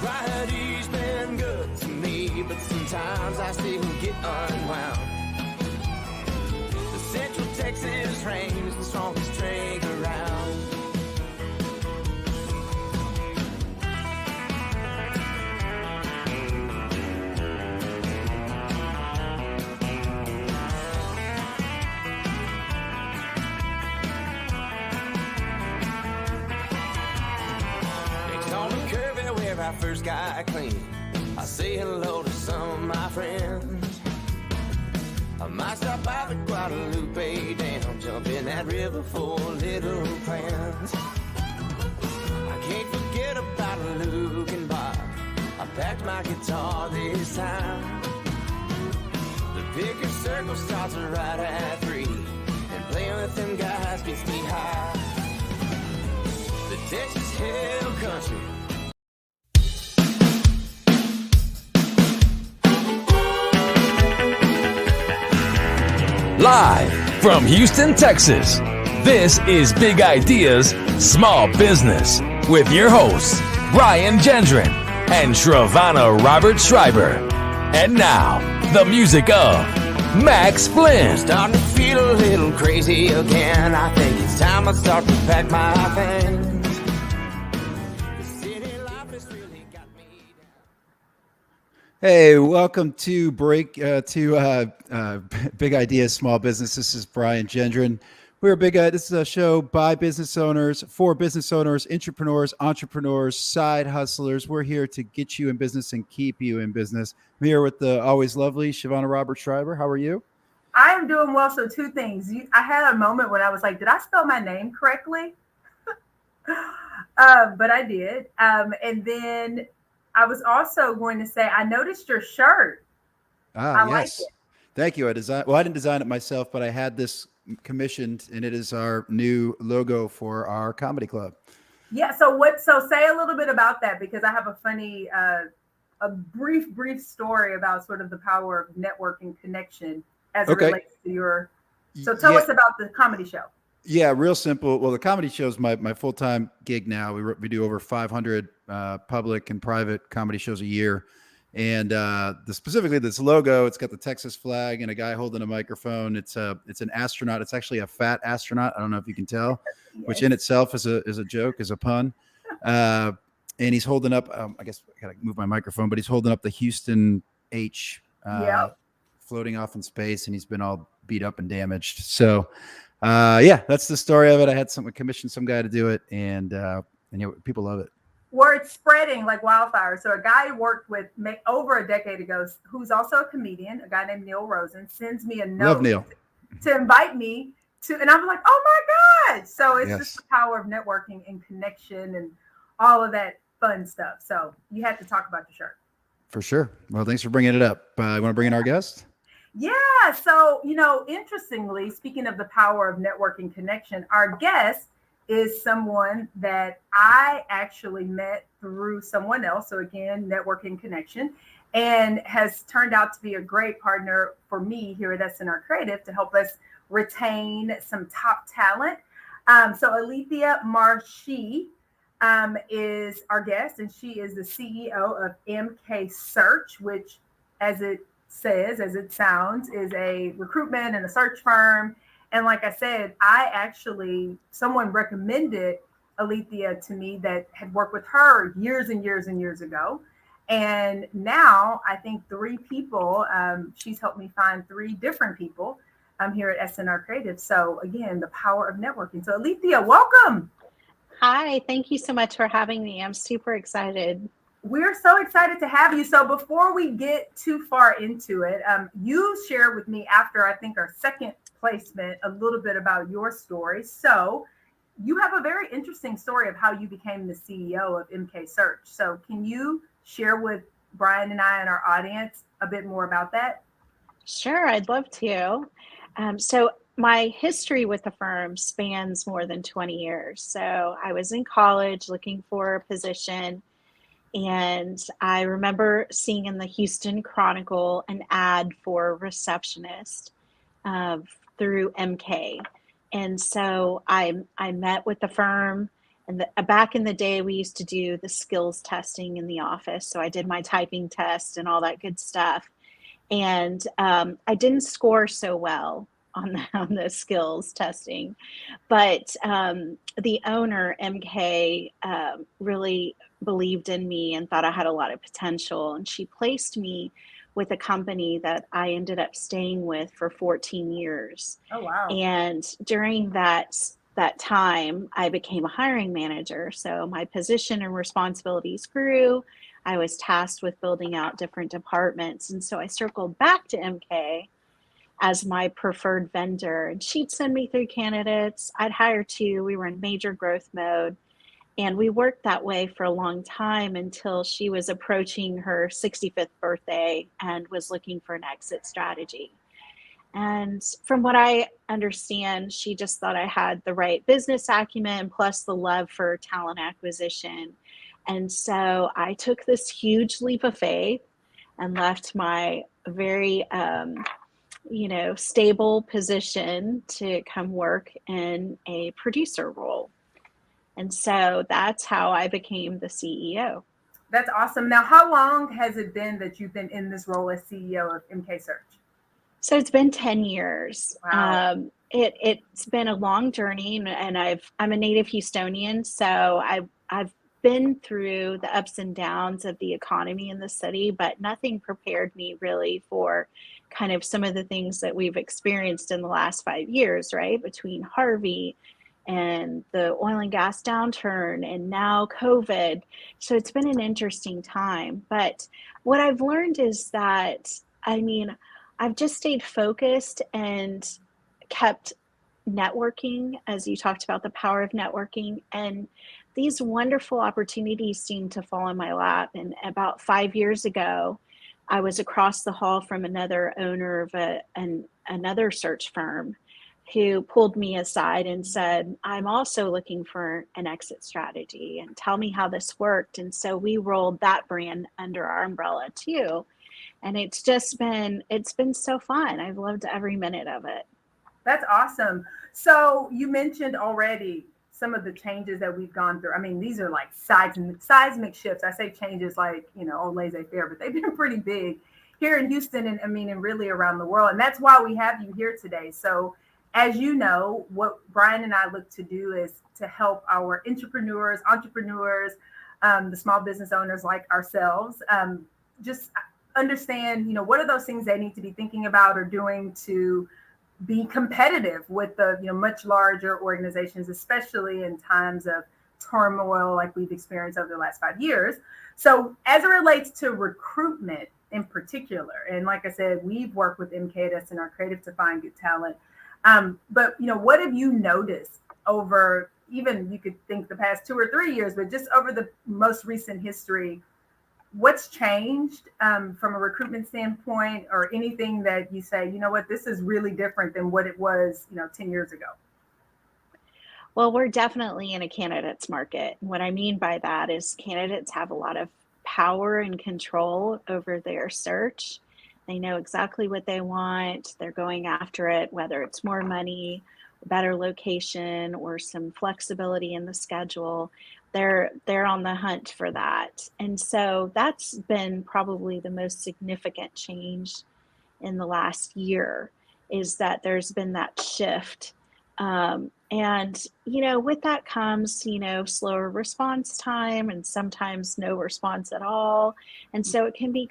Friday's been good to me, but sometimes I still get unwound. The Central Texas rain's the strongest drink around. I first got clean, I say hello to some of my friends. I might stop by the Guadalupe Dam, jump in that river for little plans. I can't forget about Luke and Bob, I packed my guitar this time. The picker circle starts right at 3, and playing with them guys gets me high. The Texas Hill Country. Live from Houston, Texas, this is Big Ideas, Small Business with your hosts, Brian Gendron and Shavonnah Robert Schreiber. And now, the music of Max Flynn. Starting to feel a little crazy again. I think it's time I start to pack my things. Hey, welcome to Big Ideas, Small Business. This is Brian Gendron. We're this is a show by business owners, for business owners, entrepreneurs, side hustlers. We're here to get you in business and keep you in business. I'm here with the always lovely Shavonnah Robert Schreiber. How are you? I am doing well. So 2 things. I had a moment when I was like, did I spell my name correctly? But I did. And then I was also going to say, I noticed your shirt. I like it. Thank you. I didn't design it myself, but I had this commissioned, and it is our new logo for our comedy club. Yeah. So say a little bit about that, because I have a funny, a brief story about sort of the power of networking connection as it relates to your. So tell us about the comedy show. Yeah, real simple. Well, the comedy show is my full-time gig now. We do over 500 public and private comedy shows a year. And specifically this logo, it's got the Texas flag and a guy holding a microphone. It's an astronaut. It's actually a fat astronaut. I don't know if you can tell, yes. Which in itself is a joke, is a pun. And he's holding up, I guess I gotta move my microphone, but he's holding up the Houston H floating off in space, and he's been all beat up and damaged. So that's the story of it. I had commissioned some guy to do it, and people love it. Word's spreading like wildfire. So a guy I worked with over a decade ago, who's also a comedian, a guy named Neil Rosen, sends me a note Love Neil. to invite me to, and I'm like, oh my God. So it's just the power of networking and connection and all of that fun stuff. So you had to talk about your shirt. For sure. Well, thanks for bringing it up. You want to bring in our guest? Yeah. So, interestingly, speaking of the power of networking connection, our guest is someone that I actually met through someone else. So again, networking connection, and has turned out to be a great partner for me here at SNR Creative to help us retain some top talent. So Elithia Marshi is our guest, and she is the CEO of MK Search, which as it sounds, is a recruitment and a search firm. And like I said, someone recommended Elithia to me that had worked with her years and years and years ago. And now I think 3 people, she's helped me find 3 different people here at SNR Creative. So again, the power of networking. So Elithia, welcome. Hi, thank you so much for having me. I'm super excited. We're so excited to have you. So before we get too far into it, you shared with me after I think our second placement a little bit about your story. So you have a very interesting story of how you became the CEO of MK Search. So can you share with Brian and I and our audience a bit more about that? Sure, I'd love to. So my history with the firm spans more than 20 years. So I was in college looking for a position, and I remember seeing in the Houston Chronicle an ad for a receptionist through MK. And so I met with the firm, And back in the day, we used to do the skills testing in the office. So I did my typing test and all that good stuff. And I didn't score so well on the skills testing, but the owner, MK, really believed in me and thought I had a lot of potential. And she placed me with a company that I ended up staying with for 14 years. Oh, wow. And during that time, I became a hiring manager. So my position and responsibilities grew. I was tasked with building out different departments. And so I circled back to MK as my preferred vendor. And she'd send me through candidates. I'd hire two. We were in major growth mode. And we worked that way for a long time until she was approaching her 65th birthday and was looking for an exit strategy. And from what I understand, she just thought I had the right business acumen plus the love for talent acquisition. And so I took this huge leap of faith and left my very, stable position to come work in a producer role. And so that's how I became the CEO. That's awesome. Now, how long has it been that you've been in this role as CEO of MK Search? So it's been 10 years. Wow. It's been a long journey, and I'm a native Houstonian, so I've been through the ups and downs of the economy in the city, but nothing prepared me really for kind of some of the things that we've experienced in the last 5 years, right? Between Harvey and the oil and gas downturn and now COVID. So it's been an interesting time. But what I've learned is that, I've just stayed focused and kept networking, as you talked about the power of networking. And these wonderful opportunities seem to fall in my lap. And about 5 years ago, I was across the hall from another owner of another search firm who pulled me aside and said, I'm also looking for an exit strategy and tell me how this worked. And so we rolled that brand under our umbrella too. And it's been so fun. I've loved every minute of it. That's awesome. So you mentioned already some of the changes that we've gone through. I mean, these are like seismic shifts. I say changes like, old laissez-faire, but they've been pretty big here in Houston and really around the world. And that's why we have you here today. So as you know, what Brian and I look to do is to help our entrepreneurs, the small business owners like ourselves, just understand, what are those things they need to be thinking about or doing to be competitive with the, much larger organizations, especially in times of turmoil like we've experienced over the last 5 years. So as it relates to recruitment in particular, and like I said, we've worked with MKS and our creative to find good talent. But, what have you noticed over, even you could think the past 2 or 3 years, but just over the most recent history, what's changed from a recruitment standpoint, or anything that you say, this is really different than what it was, 10 years ago? Well, we're definitely in a candidates market. What I mean by that is candidates have a lot of power and control over their search. They know exactly what they want. They're going after it, whether it's more money, better location, or some flexibility in the schedule. They're on the hunt for that. And so that's been probably the most significant change in the last year, is that there's been that shift. And, with that comes, slower response time and sometimes no response at all. And so it can be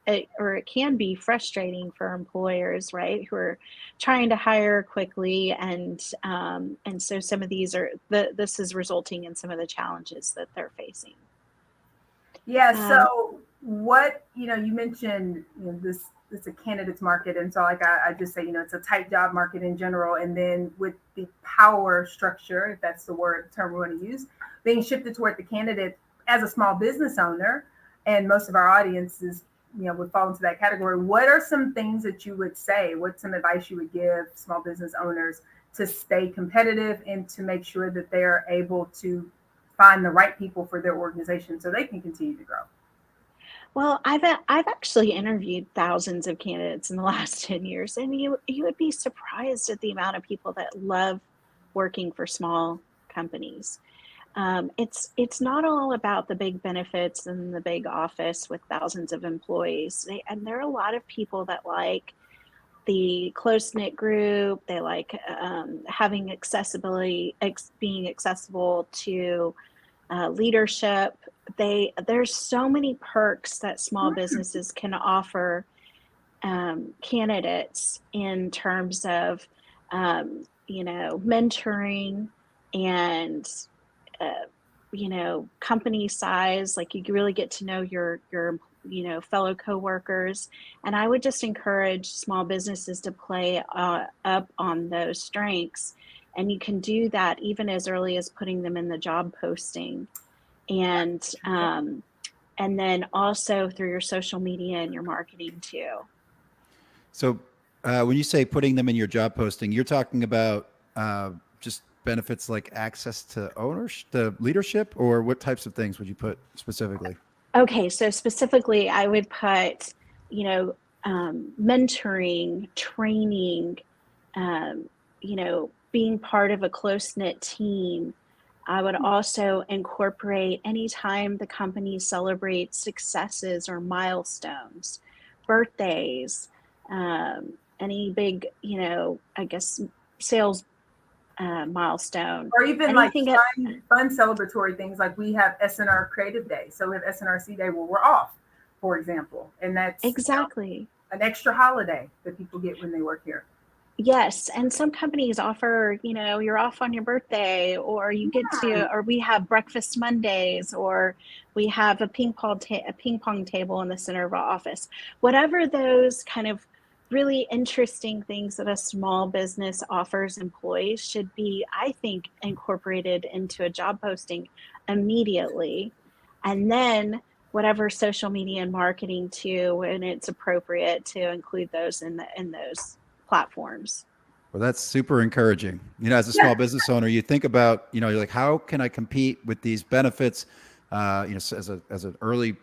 it can be frustrating for employers, right, who are trying to hire quickly. And so some of these this is resulting in some of the challenges that they're facing. Yeah. So what, you mentioned, this it's a candidates market. And so I just say, it's a tight job market in general. And then with the power structure, if that's the term we want to use, being shifted toward the candidate as a small business owner, and most of our audience is, would fall into that category. What are some things that you would say? What's some advice you would give small business owners to stay competitive and to make sure that they are able to find the right people for their organization so they can continue to grow? Well, I've actually interviewed thousands of candidates in the last 10 years, and you would be surprised at the amount of people that love working for small companies. it's not all about the big benefits and the big office with thousands of employees. And there are a lot of people that like the close-knit group. They like having accessibility, being accessible to leadership. There's so many perks that small businesses can offer candidates in terms of mentoring and company size. Like, you really get to know your fellow coworkers. And I would just encourage small businesses to play up on those strengths. And you can do that even as early as putting them in the job posting. And then also through your social media and your marketing too. So when you say putting them in your job posting, you're talking about just benefits like access to ownership, to leadership, or what types of things would you put specifically? Okay, so specifically, I would put, mentoring, training, being part of a close-knit team. I would also incorporate anytime the company celebrates successes or milestones, birthdays, any big, sales milestone. Or even anything like fun celebratory things, like we have SNR Creative Day. So we have SNRC Day where we're off, for example. And that's exactly an extra holiday that people get when they work here. Yes, and some companies offer, you're off on your birthday, or you get to, or we have breakfast Mondays, or we have a ping pong table in the center of our office. Whatever those kind of really interesting things that a small business offers employees should be, I think, incorporated into a job posting immediately. And then whatever social media and marketing too, when it's appropriate to include those in those platforms. Well, that's super encouraging. As a small business owner, you think about, you're like, how can I compete with these benefits? As an early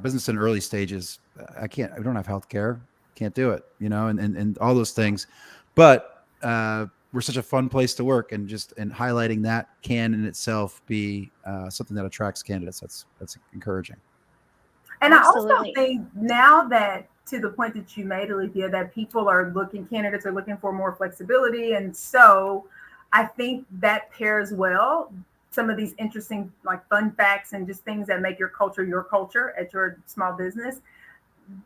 business in early stages, I don't have healthcare, can't do it, and all those things. But we're such a fun place to work, and highlighting that can in itself be something that attracts candidates. That's encouraging. And Absolutely. I also think now that, to the point that you made, Elithia, that candidates are looking for more flexibility. And so I think that pairs well some of these interesting, like, fun facts and just things that make your culture at your small business,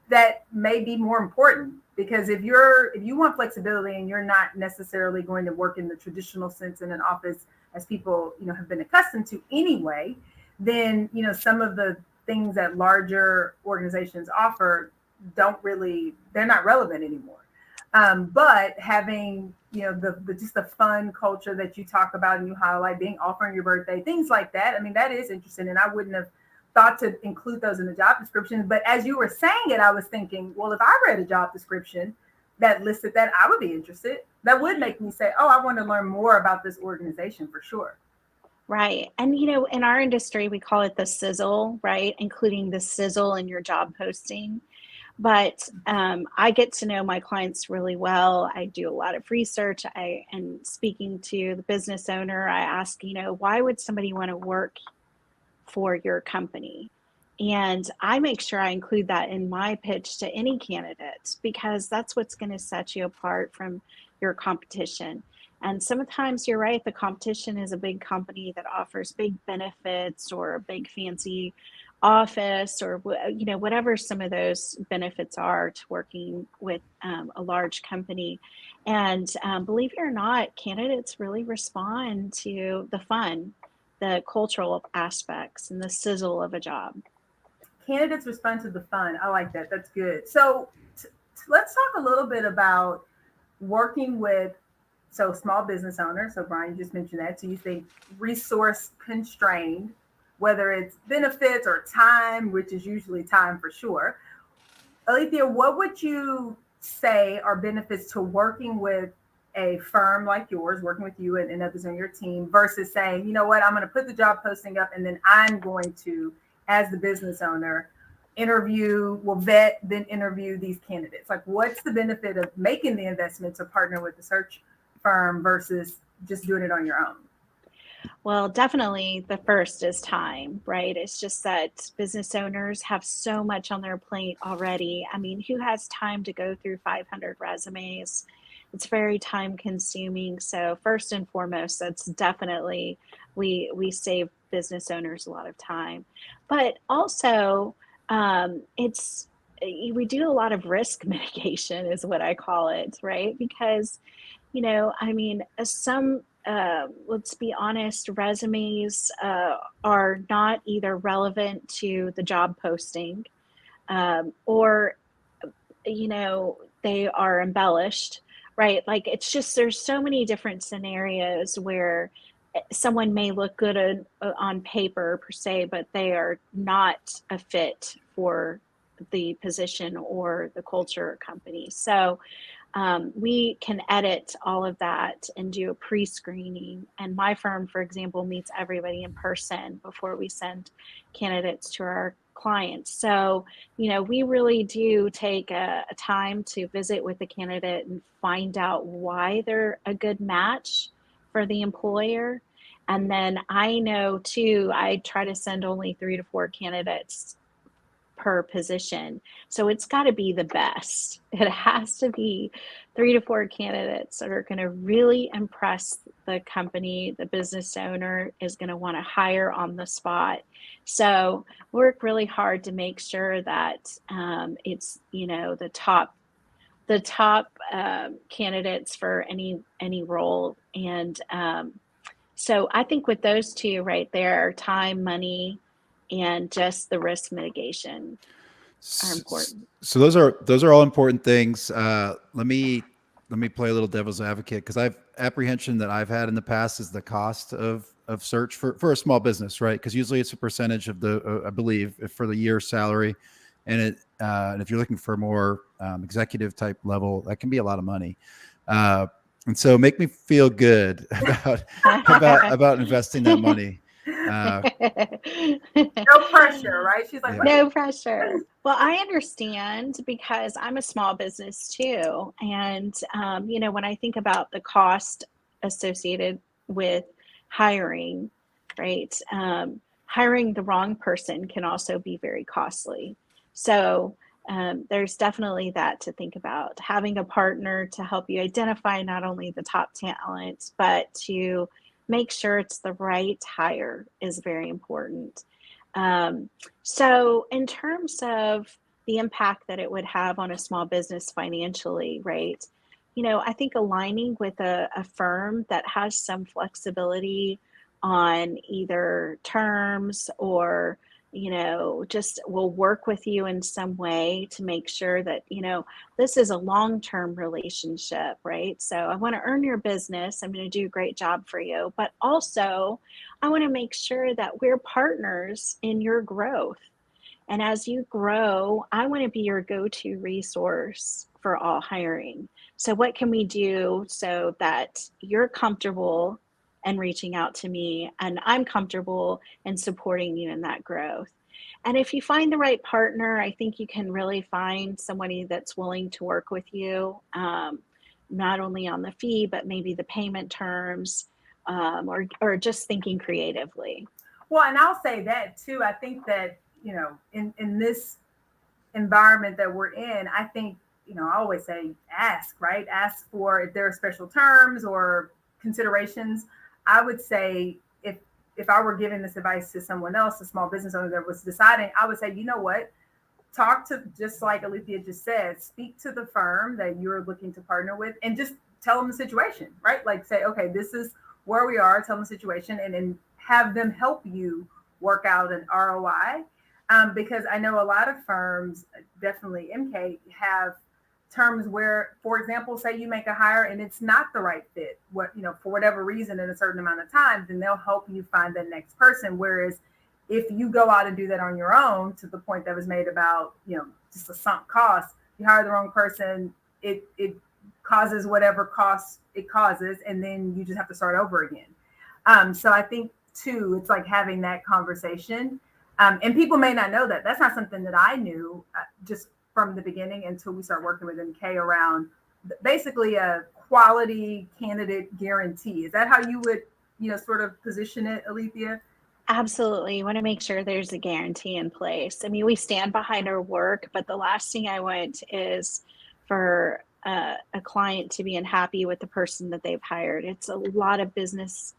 that may be more important. Because if you want flexibility and you're not necessarily going to work in the traditional sense in an office as people, have been accustomed to anyway, then, some of the things that larger organizations offer they're not relevant anymore. But having, the fun culture that you talk about and you highlight, being off on your birthday, things like that. I mean, that is interesting. And I wouldn't have thought to include those in the job description. But as you were saying it, I was thinking, well, if I read a job description that listed that, I would be interested. That would make me say, oh, I want to learn more about this organization for sure. Right. And, in our industry, we call it the sizzle, right? Including the sizzle in your job posting. But I get to know my clients really well. I do a lot of research. And speaking to the business owner, I ask, why would somebody want to work for your company? And I make sure I include that in my pitch to any candidate, because that's what's going to set you apart from your competition. And sometimes you're right, the competition is a big company that offers big benefits or a big fancy office, or whatever some of those benefits are to working with a large company. And believe it or not, candidates really respond to the fun, the cultural aspects, and the sizzle of a job. Candidates respond to the fun. I like that. That's good. So let's talk a little bit about working with small business owners. So Brian, you just mentioned that. So you think resource constrained, whether it's benefits or time, which is usually time for sure. Elithia, what would you say are benefits to working with a firm like yours, working with you and others on your team, versus saying, you know what, I'm going to put the job posting up and then I'm going to, as the business owner, vet, then interview these candidates? Like, what's the benefit of making the investment to partner with the search firm versus just doing it on your own? Well, definitely the first is time, right? It's just that business owners have so much on their plate already. I mean, who has time to go through 500 resumes? It's very time consuming. So first and foremost, that's definitely we save business owners a lot of time. But also, it's we do a lot of risk mitigation is what I call it, right? Because I mean, let's be honest, resumes are not either relevant to the job posting, or, they are embellished, right? Like it's just, there's so many different scenarios where someone may look good on paper per se, but they are not a fit for the position or the culture or company. So, we can edit all of that and do a pre-screening. And my firm, for example, meets everybody in person before we send candidates to our clients. So, we really do take a time to visit with the candidate and find out why they're a good match for the employer. And then I know too, I try to send only 3 to 4 candidates per position. So it's got to be the best. It has to be 3 to 4 candidates that are going to really impress the company. The business owner is going to want to hire on the spot. So work really hard to make sure that it's the top candidates for any role. And so I think with those two right there, time, money, and just the risk mitigation are important. So those are all important things. Let me play a little devil's advocate, because I've apprehension that I've had in the past is the cost of search for a small business, right? Because usually it's a percentage of the I believe for the year's salary, and if you're looking for more executive type level, that can be a lot of money. And so make me feel good about investing that money. No pressure, right? She's like, no pressure. Well, I understand because I'm a small business too. And, when I think about the cost associated with hiring, right? Hiring the wrong person can also be very costly. So there's definitely that to think about. Having a partner to help you identify not only the top talent, but to make sure it's the right hire is very important. So in terms of the impact that it would have on a small business financially, right? I think aligning with a firm that has some flexibility on either terms or, just will work with you in some way to make sure that, this is a long-term relationship, right? So I want to earn your business. I'm going to do a great job for you, but also I want to make sure that we're partners in your growth. And as you grow, I want to be your go-to resource for all hiring. So what can we do so that you're comfortable and reaching out to me and I'm comfortable in supporting you in that growth? And if you find the right partner, I think you can really find somebody that's willing to work with you, not only on the fee, but maybe the payment terms, or just thinking creatively. well, and I'll say that too. I think that, in this environment that we're in, I think, I always say ask, right? Ask for if there are special terms or considerations. I would say if I were giving this advice to someone else, a small business owner that was deciding, I would say, you know what? Talk to, just like Elithia just said, speak to the firm that you're looking to partner with and just tell them the situation, right? Like say, okay, this is where we are, tell them the situation, and then have them help you work out an ROI. Because I know a lot of firms, definitely MK, have terms where, for example, say you make a hire and it's not the right fit, for whatever reason in a certain amount of time, then they'll help you find the next person. Whereas if you go out and do that on your own, to the point that was made about, just a sunk cost, you hire the wrong person, it causes whatever costs it causes, and then you just have to start over again. So I think too, it's like having that conversation. And people may not know that. That's not something that I knew just from the beginning until we start working with MK around basically a quality candidate guarantee. Is that how you would sort of position it, Elithia? Absolutely. You want to make sure there's a guarantee in place. I mean, we stand behind our work, but the last thing I want is for a client to be unhappy with the person that they've hired. It's a lot of business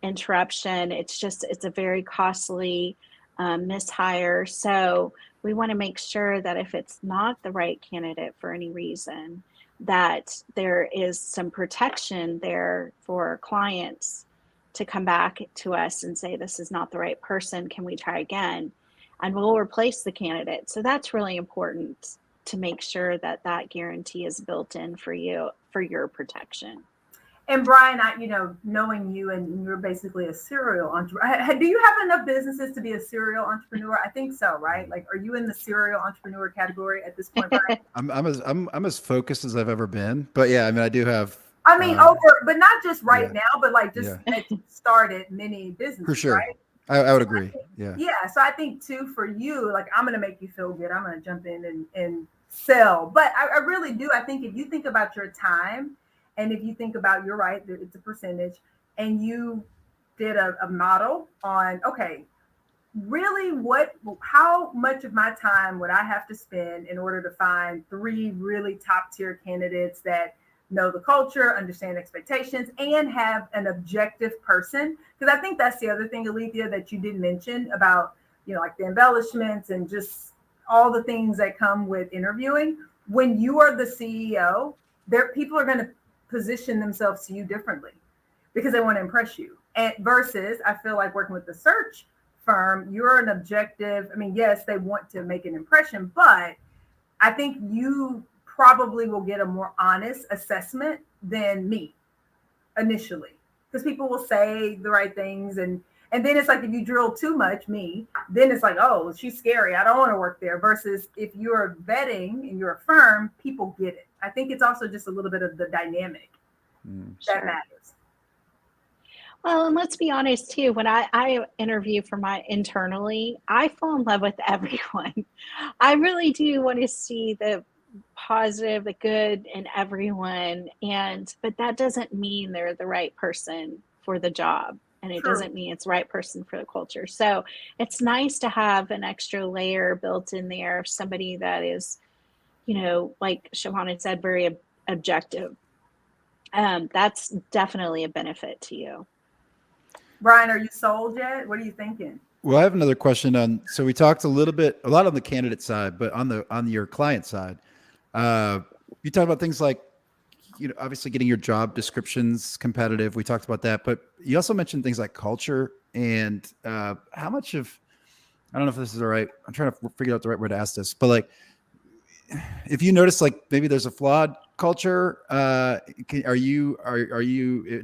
interruption. It's a very costly mishire. So we want to make sure that if it's not the right candidate for any reason, that there is some protection there for clients to come back to us and say, this is not the right person. Can we try again? And we'll replace the candidate. So that's really important to make sure that that guarantee is built in for you, for your protection. And Brian, knowing you, and you're basically a serial entrepreneur. Do you have enough businesses to be a serial entrepreneur? I think so, right? Like, are you in the serial entrepreneur category at this point, Brian? I'm as focused as I've ever been, but yeah, I mean, I do have. But not just now, but like just started many businesses. For sure, right? I would agree. Yeah. So I think too, for you, like, I'm going to make you feel good. I'm going to jump in and sell. But I really do. I think if you think about your time, and if you think about, you're right, it's a percentage, and you did a model on, okay, really how much of my time would I have to spend in order to find 3 really top tier candidates that know the culture, understand expectations, and have an objective person? Because I think that's the other thing, Elithia, that you didn't mention about, like the embellishments and just all the things that come with interviewing. When you are the CEO, people are going to position themselves to you differently because they want to impress you. And versus, I feel like working with the search firm, you're an objective. I mean, yes, they want to make an impression, but I think you probably will get a more honest assessment than me initially, because people will say the right things, and then it's like, if you drill too much, then it's like, oh, she's scary, I don't want to work there. Versus if you're vetting and you're a firm, people get it. I think it's also just a little bit of the dynamic that matters. Well, and let's be honest too, when I interview for internally, I fall in love with everyone. I really do want to see the positive, the good in everyone. But that doesn't mean they're the right person for the job. And it doesn't mean it's the right person for the culture. So it's nice to have an extra layer built in there of somebody that is, like Shavonnah said, very objective. That's definitely a benefit to you. Brian, are you sold yet? What are you thinking? Well, I have another question on. So we talked a lot on the candidate side, but on your client side, you talk about things like, obviously getting your job descriptions competitive. We talked about that, but you also mentioned things like culture and how much of, I don't know if this is all right. I'm trying to figure out the right way to ask this, but like, if you notice, like maybe there's a flawed culture, are you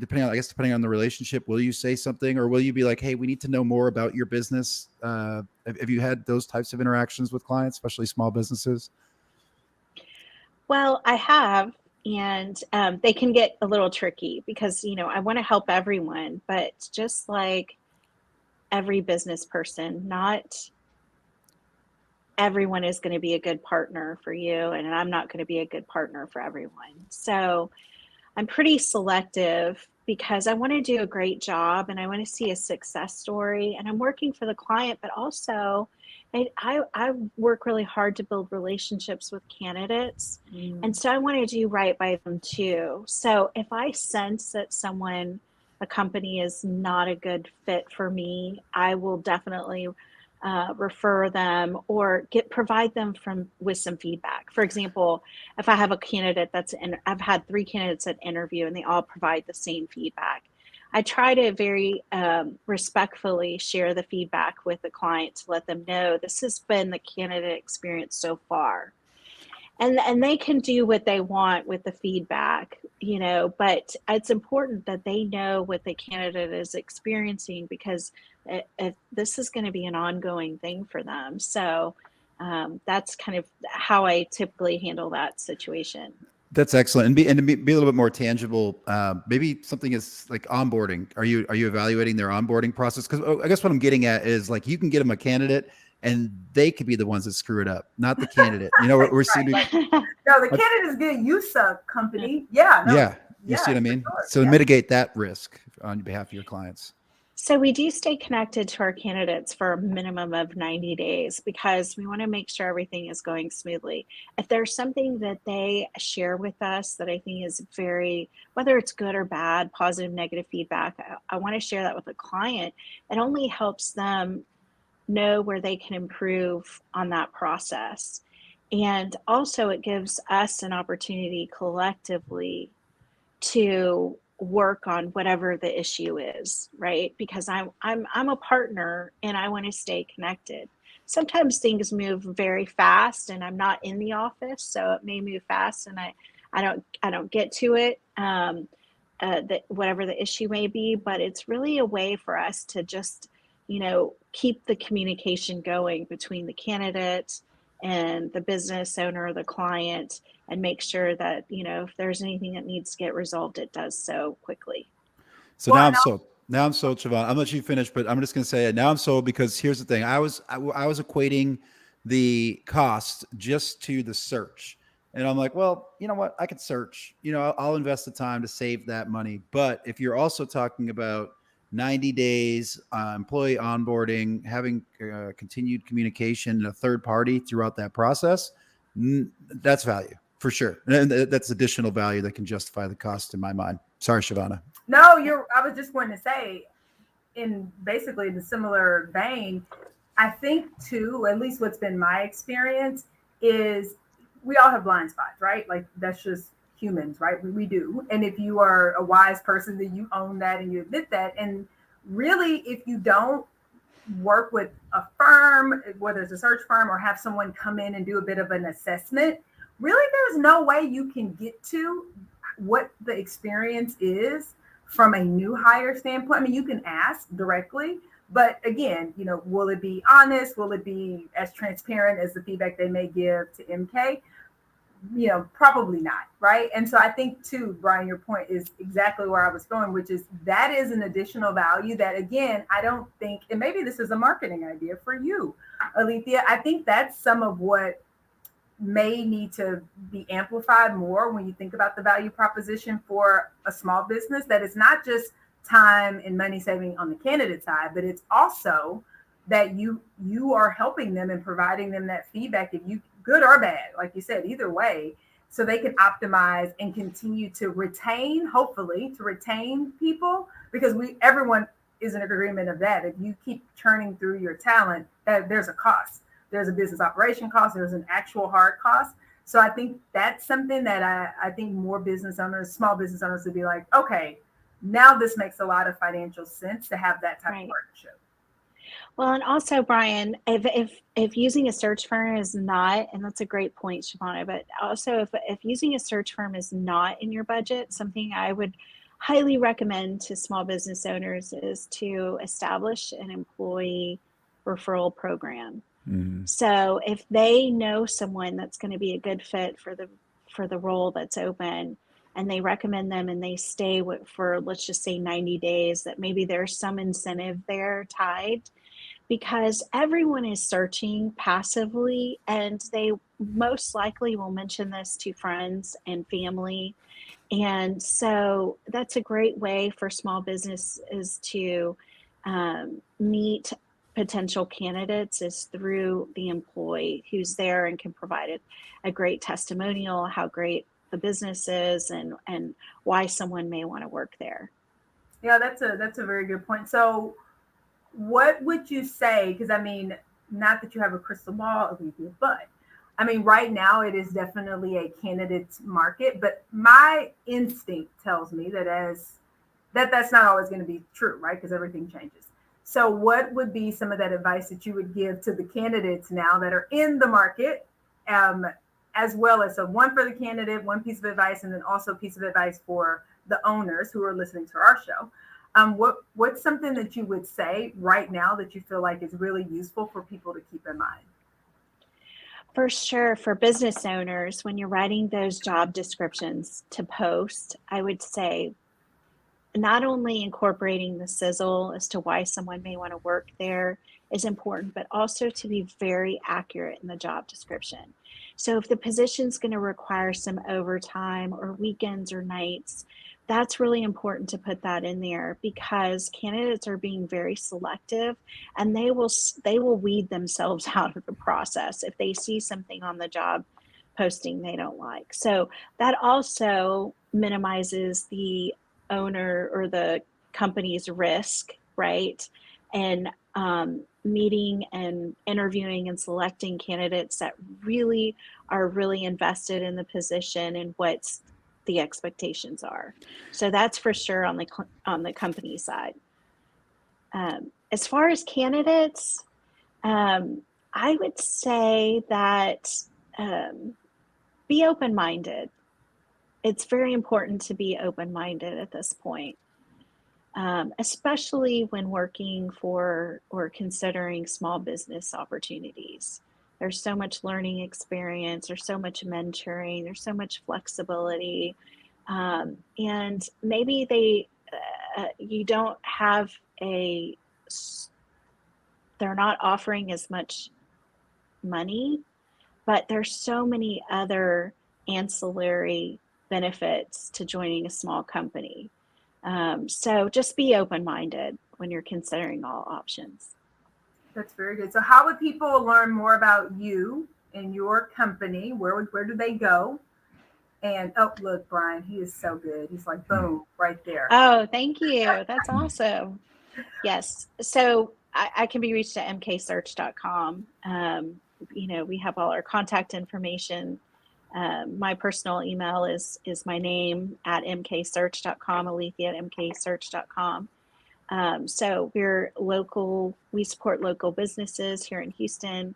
depending on the relationship, will you say something, or will you be like, hey, we need to know more about your business? Have you had those types of interactions with clients, especially small businesses? Well, I have, and they can get a little tricky because, I want to help everyone, but just like every business person, not everyone is going to be a good partner for you, and I'm not going to be a good partner for everyone. So I'm pretty selective because I want to do a great job and I want to see a success story, and I'm working for the client, but also I work really hard to build relationships with candidates. And so I want to do right by them too. So if I sense that a company is not a good fit for me, I will definitely refer them or provide them with some feedback. For example, if I have a candidate I've had 3 candidates that interview and they all provide the same feedback, I try to very respectfully share the feedback with the client to let them know this has been the candidate experience so far. And they can do what they want with the feedback, but it's important that they know what the candidate is experiencing, because this is going to be an ongoing thing for them. So that's kind of how I typically handle that situation. That's excellent. And to be a little bit more tangible, maybe something is like onboarding. Are you evaluating their onboarding process? Because I guess what I'm getting at is, like, you can get them a candidate and they could be the ones that screw it up, not the candidate. We're seeing. No, the candidate is good. You suck, company. Yeah. No, yeah. You see what I mean? Sure. So mitigate that risk. on behalf of your clients? So we do stay connected to our candidates for a minimum of 90 days because we want to make sure everything is going smoothly. If there's something that they share with us that I think is very, whether it's good or bad, positive, negative feedback, I want to share that with the client. It only helps them know where they can improve on that process. And also it gives us an opportunity collectively to work on whatever the issue is, right? Because I'm a partner and I want to stay connected. Sometimes things move very fast and I'm not in the office, so it may move fast and I don't get to it, whatever the issue may be, but it's really a way for us to just, keep the communication going between the candidate and the business owner, the client, and make sure that, if there's anything that needs to get resolved, it does so quickly. So now I'm sold. Now I'm sold, Shavonnah. I'm gonna let you finish, but I'm just gonna say it. Now I'm sold because here's the thing. I was equating the cost just to the search. And I'm like, well, you know what? I could search. I'll invest the time to save that money. But if you're also talking about 90 days, employee onboarding, having continued communication and a third party throughout that process, that's value for sure. And that's additional value that can justify the cost in my mind. Sorry, Shavonnah. No, I was just going to say, in basically the similar vein, I think too, at least what's been my experience is we all have blind spots, right? Like that's just humans, right? We do. And if you are a wise person, then you own that and you admit that. And really, if you don't work with a firm, whether it's a search firm or have someone come in and do a bit of an assessment, really there's no way you can get to what the experience is from a new hire standpoint. I mean, you can ask directly, but again, will it be honest? Will it be as transparent as the feedback they may give to MK? Probably not, right? And so I think too, Brian, your point is exactly where I was going, which is that is an additional value that, again, I don't think, and maybe this is a marketing idea for you, Elithia, I think that's some of what may need to be amplified more when you think about the value proposition for a small business, that it's not just time and money saving on the candidate side, but it's also that you are helping them and providing them that feedback, if you good or bad, like you said, either way, so they can optimize and continue to retain, hopefully to retain people, because everyone is in agreement of that. If you keep churning through your talent, there's a cost. There's a business operation cost. There's an actual hard cost. So I think that's something that I think more business owners, small business owners would be like, okay, now this makes a lot of financial sense to have that type of partnership. Well, and also, Brian, if using a search firm is not, and that's a great point, Shavonnah, but also if using a search firm is not in your budget, something I would highly recommend to small business owners is to establish an employee referral program. Mm-hmm. So if they know someone that's going to be a good fit for the role that's open, and they recommend them and they stay for, let's just say 90 days, that maybe there's some incentive there tied, because everyone is searching passively and they most likely will mention this to friends and family. And so that's a great way for small businesses to meet potential candidates, is through the employee who's there and can provide a great testimonial, how great the business is and why someone may want to work there. Yeah, that's a very good point. So what would you say, because I mean, not that you have a crystal ball, but I mean, right now it is definitely a candidate's market, but my instinct tells me that's not always going to be true, right? Because everything changes. So what would be some of that advice that you would give to the candidates now that are in the market, as well as one for the candidate, one piece of advice, and then also a piece of advice for the owners who are listening to our show? What's something that you would say right now that you feel like is really useful for people to keep in mind? For sure, for business owners, when you're writing those job descriptions to post, I would say not only incorporating the sizzle as to why someone may want to work there is important, but also to be very accurate in the job description. So if the position's going to require some overtime or weekends or nights, that's really important to put that in there, because candidates are being very selective, and they will weed themselves out of the process if they see something on the job posting they don't like. So that also minimizes the owner or the company's risk, right? And meeting and interviewing and selecting candidates that really are really invested in the position and what's the expectations are. So that's for sure on the company side. As far as candidates, I would say that be open-minded. It's very important to be open-minded at this point, especially when working for or considering small business opportunities. There's so much learning experience, there's so much mentoring, there's so much flexibility, and maybe you don't have they're not offering as much money, but there's so many other ancillary benefits to joining a small company. So just be open-minded when you're considering all options. That's very good. So how would people learn more about you and your company? Where do they go? And oh, look, Brian, he is so good. He's like, boom, right there. Oh, thank you. That's awesome. Yes. So I can be reached at mksearch.com. We have all our contact information. My personal email is my name at mksearch.com, Elithia at mksearch.com. So we're local, we support local businesses here in Houston.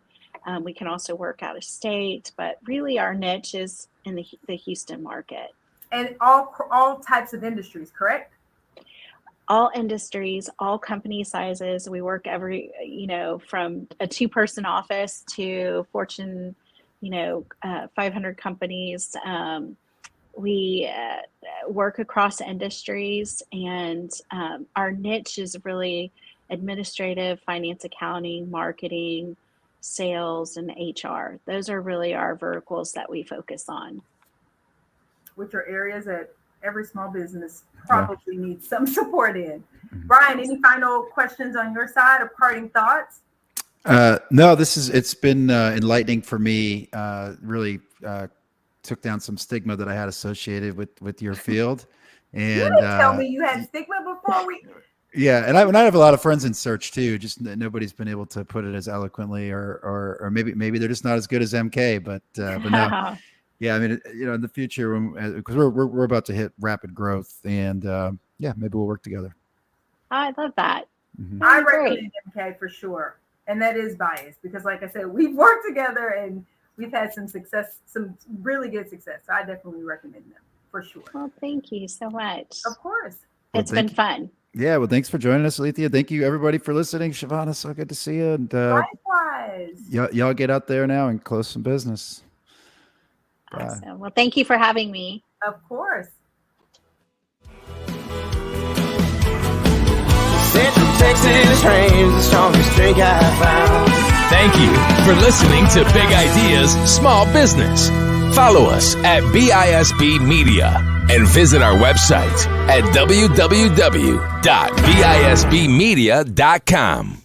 We can also work out of state, but really our niche is in the Houston market. And all types of industries, correct? All industries, all company sizes. We work from a 2-person office to Fortune, 500 companies. We work across industries, and our niche is really administrative, finance, accounting, marketing, sales, and HR. Those are really our verticals that we focus on. Which are areas that every small business probably needs some support in. Brian, any final questions on your side or parting thoughts? No, it's been enlightening for me. Really took down some stigma that I had associated with your field. And you didn't tell me you had stigma before we. Yeah, and I have a lot of friends in search too. Just nobody's been able to put it as eloquently, or maybe they're just not as good as MK. But no, yeah. I mean, in the future, because we're about to hit rapid growth, and maybe we'll work together. I love that. Mm-hmm. I recommend MK for sure, and that is biased because, like I said, we've worked together and we've had some success, some really good success. So I definitely recommend them for sure. Well, thank you so much. Of course, it's been fun. Yeah, well, thanks for joining us, Elithia. Thank you, everybody, for listening. Shavonnah, so good to see you. And likewise. Y'all get out there now and close some business. Awesome. Bye. Well, thank you for having me. Of course. Central Texas reigns the strongest drink I found. Thank you for listening to Big Ideas Small Business. Follow us at BISB Media and visit our website at www.bisbmedia.com.